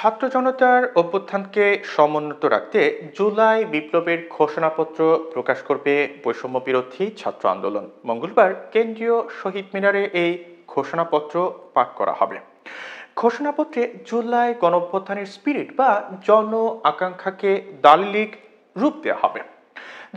ছাত্র জনতার অভ্যুত্থানকে সমুন্নত রাখতে জুলাই বিপ্লবের ঘোষণাপত্র প্রকাশ করবে বৈষম্য বিরোধী ছাত্র আন্দোলন। মঙ্গলবার কেন্দ্রীয় শহীদ মিনারে এই ঘোষণাপত্র পাঠ করা হবে। ঘোষণাপত্রে জুলাই গণঅভ্যুত্থানের স্পিরিট বা জন আকাঙ্ক্ষাকে দালিলিক রূপ দেওয়া হবে।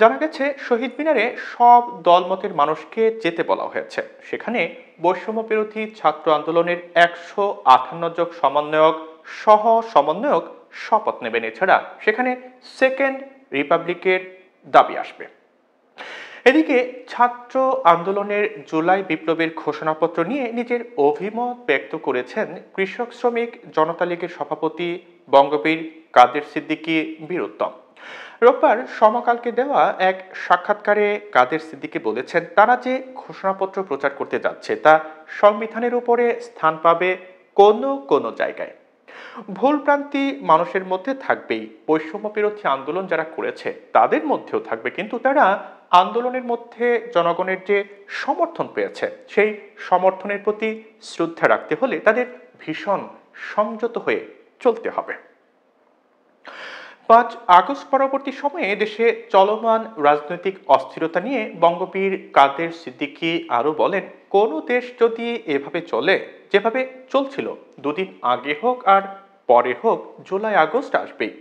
জানা গেছে, শহীদ মিনারে সব দলমতের মানুষকে যেতে বলা হয়েছে। সেখানে বৈষম্য বিরোধী ছাত্র আন্দোলনের 158 জন সহ সমন্বয়ক শপথ নেবেন। এছাড়া সেখানে সেকেন্ড রিপাবলিকের দাবি আসবে। এদিকে ছাত্র আন্দোলনের জুলাই বিপ্লবের ঘোষণাপত্র নিয়ে নিজের অভিমত ব্যক্ত করেছেন কৃষক শ্রমিক জনতা লীগের সভাপতি বঙ্গবীর কাদের সিদ্দিকী বীরুত্তম। রোববার সমকালকে দেওয়া এক সাক্ষাৎকারে কাদের সিদ্দিকী বলেছেন, তারা যে ঘোষণাপত্র প্রচার করতে যাচ্ছে তা সংবিধানের উপরে স্থান পাবে কোনো কোনো জায়গায়। ভুলভ্রান্তি মানুষের মধ্যে থাকবেই। বৈষম্য বিরোধী আন্দোলন যারা করেছে তাদের মধ্যেও থাকবে, কিন্তু তারা আন্দোলনের মধ্যে জনগণের যে সমর্থন পেয়েছে সেই সমর্থনের প্রতি শ্রদ্ধা রাখতে হলে তাদের ভীষণ সংযত হয়ে চলতে হবে। 5 আগস্ট পরবর্তী সময়ে দেশে চলমান রাজনৈতিক অস্থিরতা নিয়ে বঙ্গবীর কাদের সিদ্দিকী আরো বলেন, কোন দেশ যদি এভাবে চলে যেভাবে চলছিল, দুদিন আগে হোক আর পরে হোক জুলাই আগস্ট আসবেই।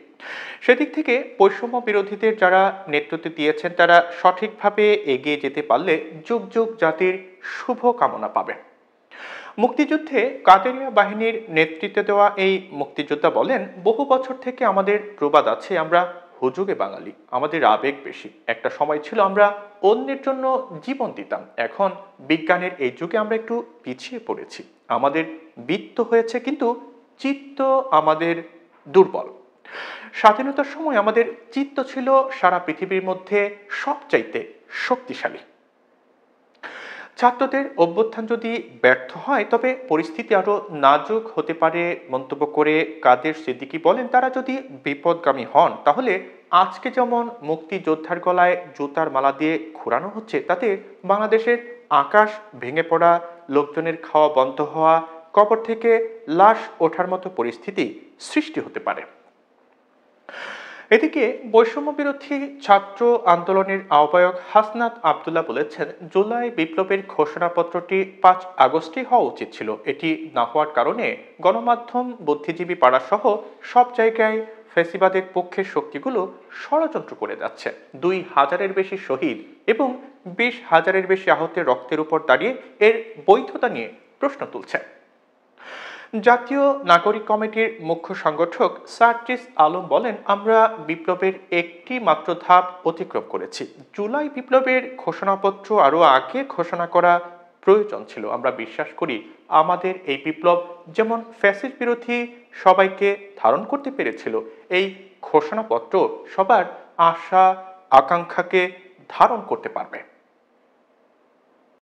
সেদিক থেকে বৈষম্য বিরোধীদের যারা নেতৃত্ব দিয়েছেন তারা সঠিকভাবে এগিয়ে যেতে পারলে যুগ যুগ জাতির শুভ কামনা পাবে। মুক্তিযুদ্ধে কাদেরিয়া বাহিনীর নেতৃত্বে দেওয়া এই মুক্তিযোদ্ধা বলেন, বহু বছর থেকে আমাদের প্রবাদ আছে, আমরা হুজুগে বাঙালি, আমাদের আবেগ বেশি। একটা সময় ছিল আমরা অন্যের জন্য জীবন দিতাম, এখন বিজ্ঞানের এই যুগে আমরা একটু পিছিয়ে পড়েছি। আমাদের বিত্ত হয়েছে কিন্তু চিত্ত আমাদের দুর্বল। স্বাধীনতার সময় আমাদের চিত্ত ছিল সারা পৃথিবীর মধ্যে সবচাইতে শক্তিশালী। ছাত্রদের অভ্যুত্থান যদি ব্যর্থ হয় তবে পরিস্থিতি আরো নাজুক হতে পারে মন্তব্য করে কাদের সিদ্দিকী বলেন, তারা যদি বিপদগামী হন তাহলে আজকে যেমন মুক্তিযোদ্ধার গলায় জুতার মালা দিয়ে ঘোরানো হচ্ছে, তাতে বাংলাদেশের আকাশ ভেঙে পড়া, লোকজনের খাওয়া বন্ধ হওয়া, কবর থেকে লাশ ওঠার মতো পরিস্থিতি সৃষ্টি হতে পারে। এদিকে বৈষম্য বিরোধী ছাত্র আন্দোলনের আহ্বায়ক হাসনাত আবদুল্লাহ বলেছেন, জুলাই বিপ্লবের ঘোষণাপত্রটি 5 আগস্টই হওয়া উচিত ছিল। এটি না হওয়ার কারণে গণমাধ্যম, বুদ্ধিজীবী পাড়া সহ সব জায়গায় ফ্যাসিবাদের পক্ষের শক্তিগুলো ষড়যন্ত্র করে যাচ্ছে। 2000-এর বেশি শহীদ এবং 20,000-এর বেশি আহতের রক্তের উপর দাঁড়িয়ে এর বৈধতা নিয়ে প্রশ্ন তুলছে। জাতীয় নাগরিক কমিটির মুখ্য সংগঠক সার্জিস আলম বলেন, আমরা বিপ্লবের একটি মাত্র ধাপ অতিক্রম করেছি। জুলাই বিপ্লবের ঘোষণাপত্র আরো আগে ঘোষণা করা প্রয়োজন ছিল। আমরা বিশ্বাস করি আমাদের এই বিপ্লব যেমন ফ্যাসিস্ট বিরোধী সবাইকে ধারণ করতে পেরেছিল, এই ঘোষণাপত্র সবার আশা আকাঙ্ক্ষাকে ধারণ করতে পারবে।